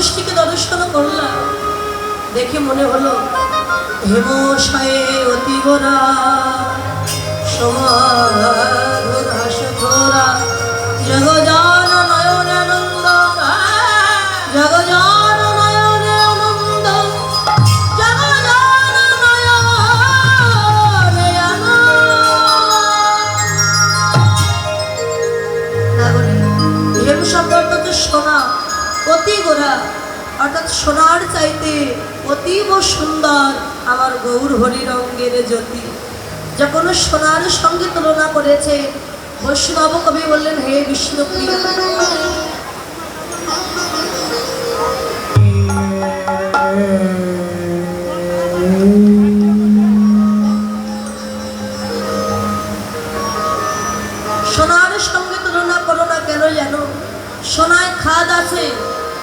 মানুষটিকে দর্শন করলাম, দেখে মনে হলো হেমশয়ে অতি গোরা সমাধুর হাসধরা জগজান নয়নে আনন্দ, জগজান নয়নে আনন্দ, জগজান নয়নে আনন্দ। হেম শব্দ হচ্ছে সোনা, অতি গোরা অর্থাৎ সোনার চাইতে অতীব সুন্দর আমার গৌর হরি রঙ্গের জ্যোতি। যখন সোনার সঙ্গে তুলনা করেছে, বৈষ্ণব কবি বললেন হে বিষ্ণুপ্রিয়া, সোনার সঙ্গে তুলনা করো না কেন জানো? সোনায় খাদ আছে,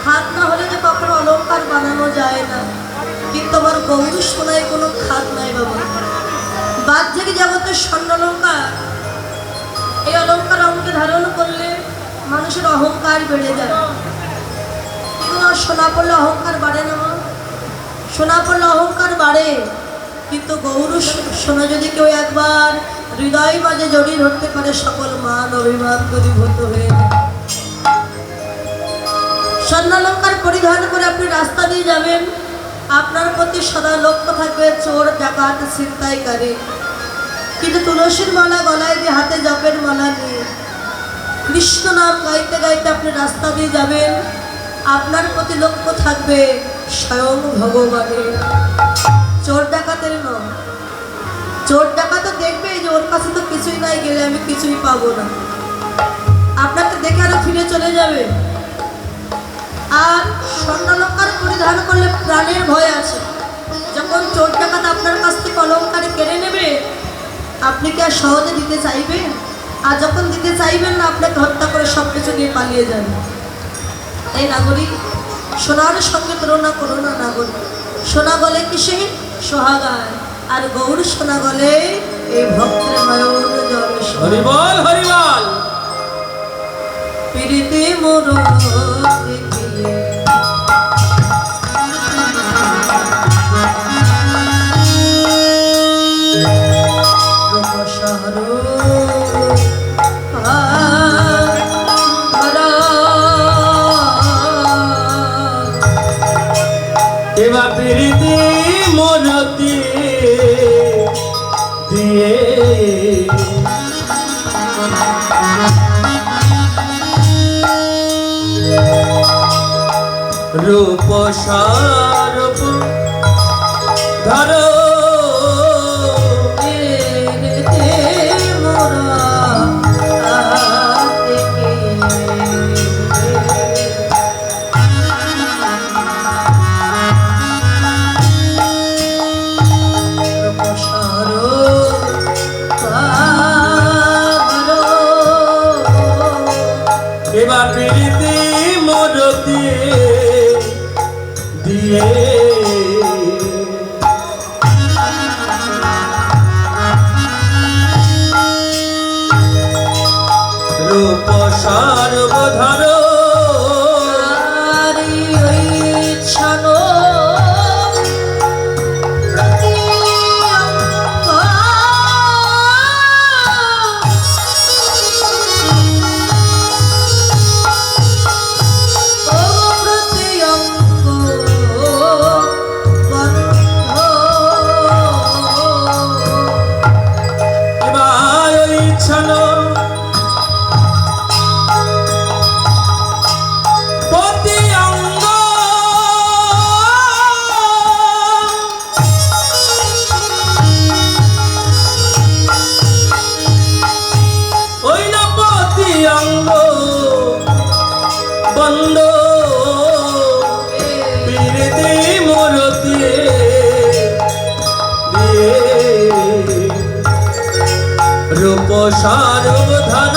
খাদ না হলে যে কখনো অলঙ্কার বানানো যায় না, কিন্তু আমার গৌর সোনায় কোনো খাদ নাই বাবা। বাহ্যিক জগতের স্বর্ণ অলঙ্কার, এই অলঙ্কার আমাকে ধারণ করলে মানুষের অহংকার বেড়ে যায়, কিন্তু সোনা পড়লে অহংকার বাড়ে না। সোনা পড়লে অহংকার বাড়ে, কিন্তু গৌর সোনা যদি কেউ একবার হৃদয় মাঝে জড়িয়ে ধরতে পারে, সকল মান অভিমান দূরীভূত হয়ে যায়। স্বর্ণালঙ্কার পরিধান করে আপনি রাস্তা দিয়ে যাবেন, আপনার প্রতি সদা লক্ষ্য থাকবে চোর ডাকাত ছিনতাইকারী। কিন্তু তুলসীর মালা গলায় দিয়ে, হাতে জপের মালা নিয়ে কৃষ্ণ নাম গাইতে গাইতে আপনি রাস্তা দিয়ে যাবেন, আপনার প্রতি লক্ষ্য থাকবে স্বয়ং ভগবানের। চোর ডাকাতের নয়। চোর ডাকাত দেখবে যে ওর কাছে তো কিছুই নাই, গেলে আমি কিছুই পাবো না, আপনাকে দেখে আরো ফিরে চলে যাবে। আর স্বর্ণালঙ্কার পরিধান করলে প্রাণের ভয় আছে। যখন চোর ডাকাত আপনার কাছ থেকে অলঙ্কারে কেড়ে নেবে, আপনি কি আর সহজে দিতে চাইবেন? আর যখন দিতে চাইবেন না, আপনাকে হত্যা করে সব কিছু নিয়ে পালিয়ে যাবে। এই নাগরিক, সোনার সঙ্গে তুলনা করো না নাগরিক। সোনা গলে কিসে? সোহাগায়। আর গৌর সোনা গলে এই ভক্তের নয়ন জল। হরিবল হরিবল। প্রীতি মোর দেখিলে এবার প্রীতি মনতি দিয়ে রূপ স্বরূপ ধরো এবার প্রীতি মরতি দিয়ে রূপ সর্বধর বন্ধ প্রীতি মরতি দিয়ে রূপ সর্বধর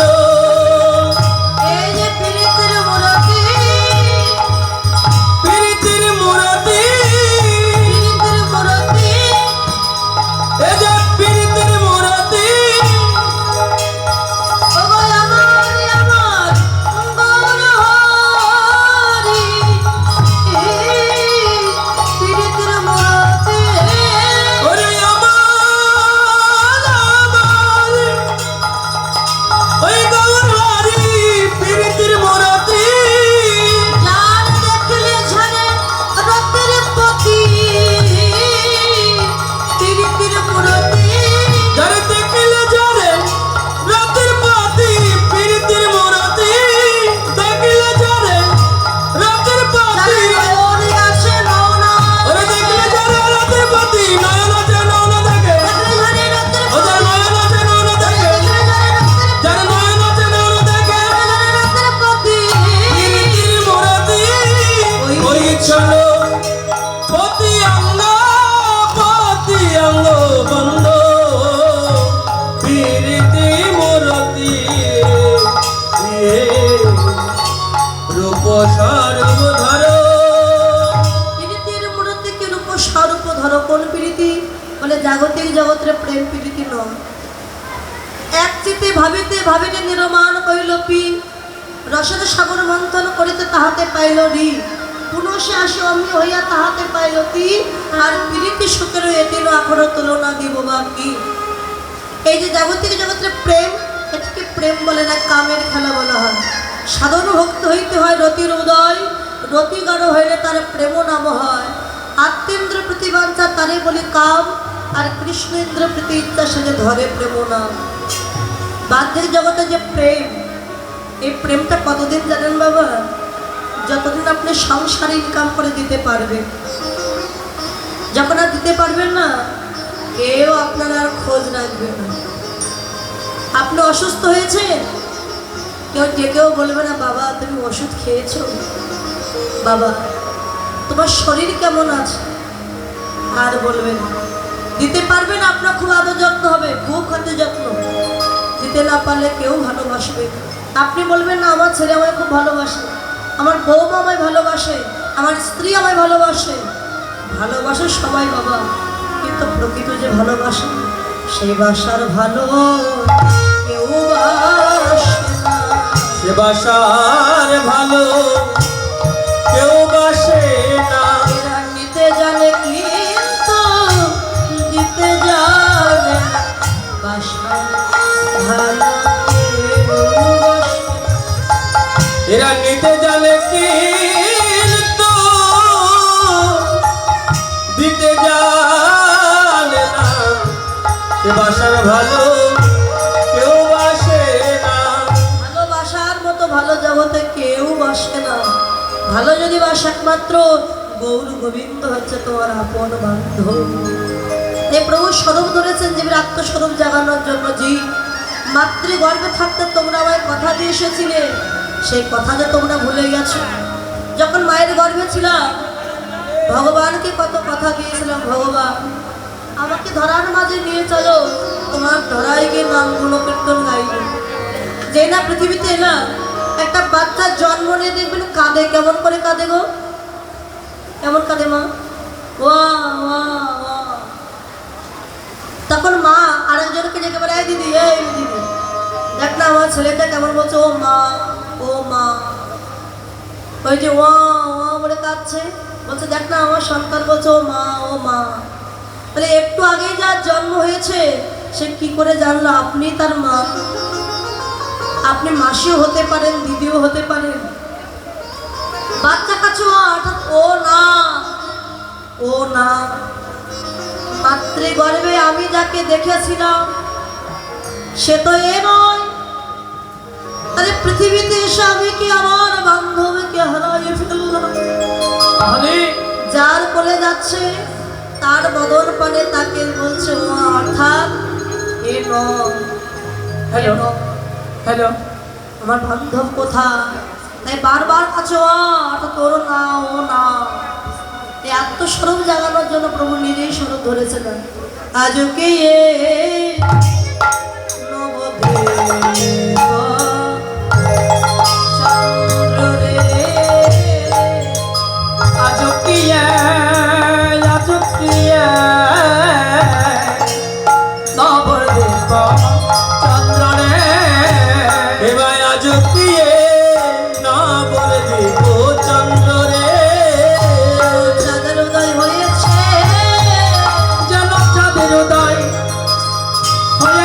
বলে জাগতিক জগতের প্রেম প্রীতি নয়। এক চিতে ভাবিতে ভাবিতে নিরমান কইল পি, রসদ সাগর মন্থন করিতে তাহাতে পাইল রি, পুনশে আসে অমি হইয়া তাহাতে পাইল তি, আর প্রীতি সুখের এটির এখনো তুলনা দিব বাকি। এই যে জাগতিক জগতের প্রেম, এটাকে প্রেম বলে না, কামের খেলা বলা হয়। সাধন ভক্ত হইতে হয় রতির উদয়, রতি গাঢ় হইলে তার প্রেম নাম হয়। আত্মেন্দ্র প্রতিবাঞ্ছা তারে বলি কাম, আর কৃষ্ণেন্দ্র প্রতি ইচ্ছা সে যে ধরে প্রেম নাম। বাহ্যিক জগতে যে প্রেম, এই প্রেমটা কতদিন জানেন বাবা? যতদিন আপনি সংসারে ইনকাম করে দিতে পারবেন। যখন আর দিতে পারবেন না, কেউ আপনার আর খোঁজ রাখবে না। আপনি অসুস্থ হয়েছেন, কেউ বলবে না বাবা তুমি ওষুধ খেয়েছো, বাবা তোমার শরীর কেমন আছে, আর বলবেন। দিতে পারবেন, আপনার খুব আদর যত্ন হবে, খুব খাতে যত্ন। দিতে না পারলে কেউ ভালোবাসবে। আপনি বলবেন না আমার ছেলে আমায় খুব ভালোবাসে, আমার বৌমা আমায় ভালোবাসে, আমার স্ত্রী আমায় ভালোবাসে। ভালোবাসে সবাই বাবা, কিন্তু প্রকৃত যে ভালোবাসে, সেই বাসার ভালো কেউ বাসে না। সে বাসার ভালো কেউ বাসে না। এরা নিতে জানে কিন্তু দিতে জানে না। বাসার ভালো কেউ বাসে না। এরা নিতে জানে কিন্তু দিতে জানে না। সে বাসার ভালো কেউ বাসে না। ভালোবাসার মতো ভালো জগতে কেউ বাসে না। ভালো যদি বাসে একমাত্র গৌর গোবিন্দ হচ্ছে তোমার আপন বান্ধব। এই প্রভু স্বরূপ ধরেছেন জীবের আত্মস্বরূপ জাগানোর জন্য। জি মাতৃগর্ভে থাকতে তোমরা আমায় কথা দিয়ে এসেছিলে, সেই কথা যে তোমরা ভুলে গেছো। যখন মায়ের গর্ভে ছিলাম, ভগবানকে কত কথা দিয়েছিলাম, ভগবান আমাকে ধরার মাঝে নিয়ে চলো, তোমার ধরায় গিয়ে নাম গুণকীর্তন গাইব। যে না পৃথিবীতে এলাম, একটা বাচ্চার জন্ম নিয়ে দেখবেন কাঁদে, কেমন করে কাঁদে গো, কেমন কাঁদে মা, ওয়া ওয়া ওয়া। তখন মা আরেকজনকে ডেকে বলে এই দিদি, এই দিদি দেখ না আমার ছেলেটা কেমন বলছে, ও মা ও মা। ওই যে ওয়া ওয়া বলে কাঁদছে, বলছে দেখ না আমার সন্তান বলছে ও মা ও মা। তাহলে একটু আগেই যার জন্ম হয়েছে, সে কি করে জানলো আপনি তার মা? আপনি মাসিও হতে পারেন, দিদিও হতে পারেন। বাচ্চা কাছে অর্থাৎ ও না, ও না। মাতৃগর্ভে আমি যাকে দেখেছিলাম সে তো এ নয়। আরে পৃথিবীতে এসে আমি কি আমার বান্ধবীকে হারিয়ে ফেললাম? তাহলে যার কোলে যাচ্ছে তার বদন পানে তাকে বলছে ও, অর্থাৎ এ নয়। হ্যালো হ্যালো, আমার বান্ধব কোথায়? তাই বারবার কাছে অর্থাৎ তোর না ও না। এই আত্মস্বরূপ জাগানোর জন্য প্রভু নিজেই স্বরূপ ধরেছিলেন। আজকে এ নবদেব চন্দ্র রে, আজকিয়া আজকিয়া নবদেব চন্দ্র রে। এবার আজকিয়ে নবদেব চন্দ্র রে। চাঁদের উদয় হয়েছে, যেন চাঁদের উদয় হয়ে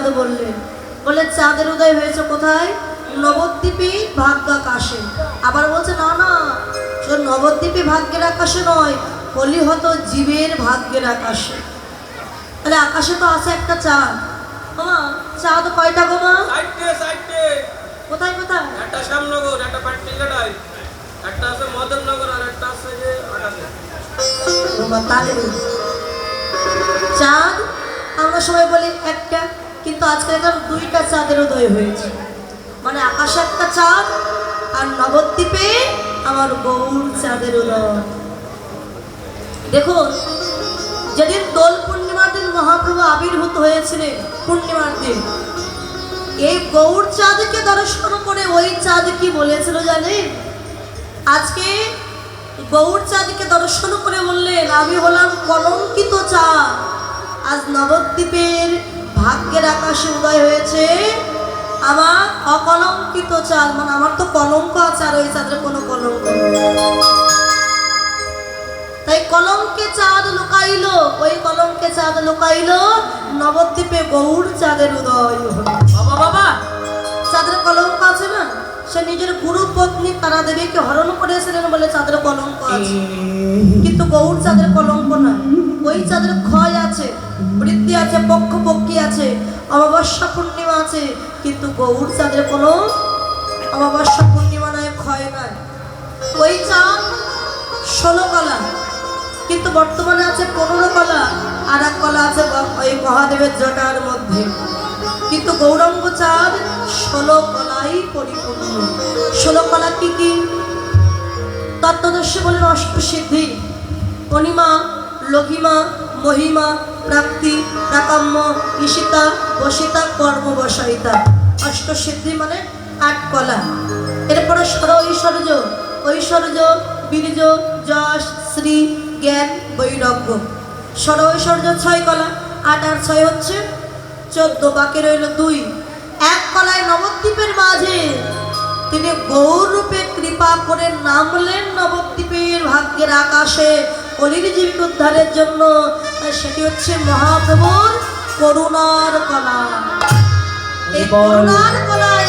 চাঁদ বললেন, বলে চাঁদের উদয় হয়েছে কোথায়? নবদ্বীপে ভাগ্যাকাশে। আবার বলছে না না, সে নবদ্বীপে ভাগ্যের আকাশে নয়, কলিহত জীবের ভাগ্যের আকাশে। তাহলে আকাশে তো আছে একটা চাঁদ। মামা চাঁদ কয়টা গো মা? কোথায় কোথায়? একটা শ্যামনগর, একটা পাট্টিঘাটায়, একটা আছে মদননগর, আর একটা আছে যে আকাশে। বাবা, তাহলে চাঁদ আমরা সবাই বলি একটা, কিন্তু আজকে দেখলাম দুইটা চাঁদের উদয় হয়েছে। মানে আকাশে একটা চাঁদ আর নবদ্বীপে আমার গৌর চাঁদের উদয়। দেখুন, যেদিন দোল পূর্ণিমার দিন মহাপ্রভু আবির্ভূত হয়েছিলেন, পূর্ণিমার দিন, এই গৌর চাঁদকে দর্শন করে ওই চাঁদ কি বলেছিল জানেন? আজকে গৌর চাঁদকে দর্শন করে বললেন, আমি হলাম কলঙ্কিত চাঁদ, আজ নবদ্বীপের ভাগ্যের আকাশে উদয় হয়েছে আমার অকলঙ্কিত চাঁদ। মানে আমার তো কলঙ্ক আছে, আর ওই চাঁদের কোনো কলঙ্ক নেই। তাই কলঙ্কে চাঁদ লুকাইলো, ওই কলঙ্কে চাঁদ লুকাইলো, নবদ্বীপে গৌর চাঁদের উদয় হলো। বাবা বাবা, চাঁদের কলঙ্ক আছে না, সে নিজের গুরু পত্নী তারা দেবীকে হরণ করেছিলেন বলে চাঁদের কলঙ্ক আছে, কিন্তু গৌর চাঁদের কলঙ্ক না। ওই চাঁদের ক্ষয় আছে, বৃদ্ধি আছে, পক্ষী আছে, অমাবস্যা পূর্ণিমা আছে, কিন্তু গৌর চাঁদের কোনো অমাবস্যা পূর্ণিমা নয়, ক্ষয় নয়। ওই চাঁদ 16 কলা, কিন্তু বর্তমানে আছে 15 কলা, আর এক কলা আছে ওই মহাদেবের জটার মধ্যে। কিন্তু গৌরাঙ্গ চাঁদ 16 কলাই পরিপূর্ণ। 16 কলা কি কি? তত্ত্বদর্শী বলেন অষ্টসিদ্ধি, অনিমা, লঘিমা, মহিমা, প্রাপ্তি, প্রাকাম্য, ঈশিতা, বসিতা, কর্ম বসাইতা। অষ্টসিদ্ধি মানে 8 কলা। এরপরে ঐশ্বর্য, ঐশ্বর্য, বীর্য, যশ, শ্রী, জ্ঞান, বৈরাগ্য। ঐশ্বর্য 6 কলা, 8 আর 6 হচ্ছে 14, বাকি রইল 2। 1 কলায় নবদ্বীপের মাঝে তিনি গৌর রূপে কৃপা করে নামলেন নবদ্বীপের ভাগ্যের আকাশে কলির জীবিক উদ্ধারের জন্য। সেটি হচ্ছে মহাপ্রভুর করুণার কলা। এই করুণার কলায়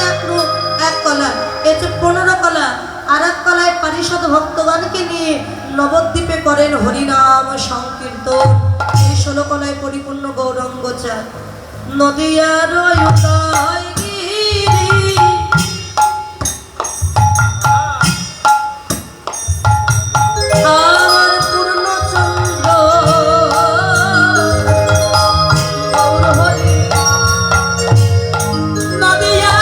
এক কলা, এতে 15 কলা। আর এক কলায় পারিষদ ভক্তগণকে নিয়ে নবদ্বীপে করেন হরিনাম সংকীর্তন। এই 16 কলায় পরিপূর্ণ গৌরাঙ্গ চাঁদ। নদিয়ার উদয়গিরি আমার পূর্ণচন্দ্র গৌর হরি। নদিয়া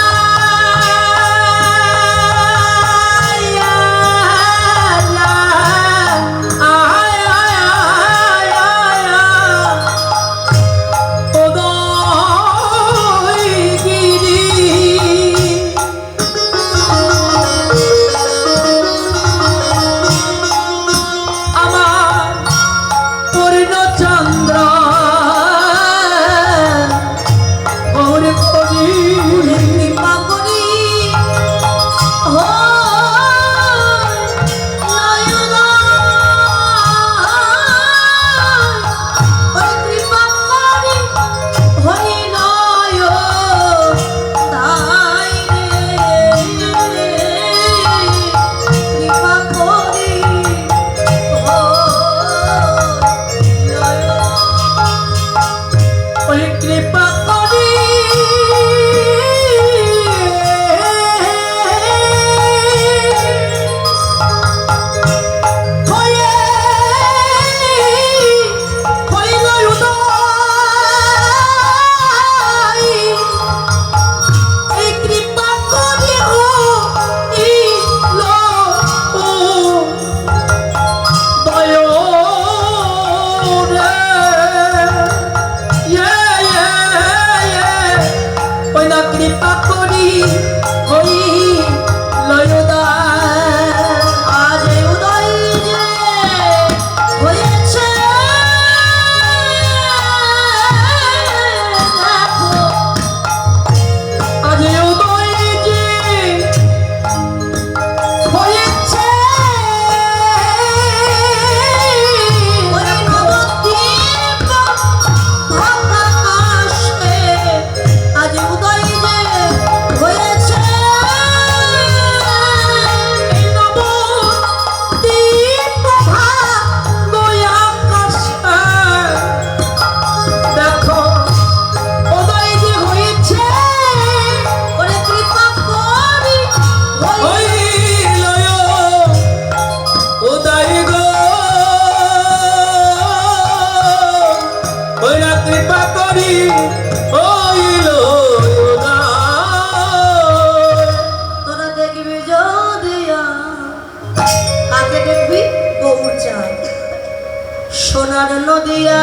সোনার নদিয়া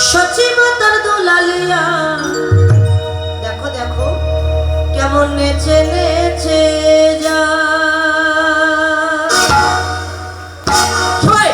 সচিমাতার দুলালিয়া দেখো দেখো কেমন নেচে নেচে যা সবাই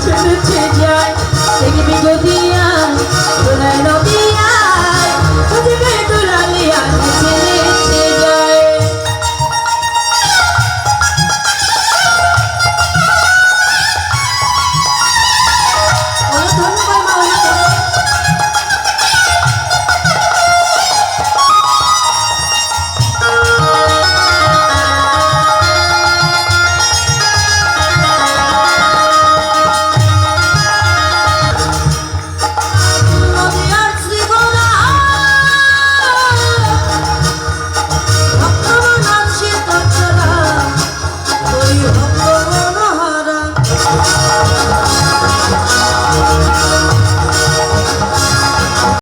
ছেড়ে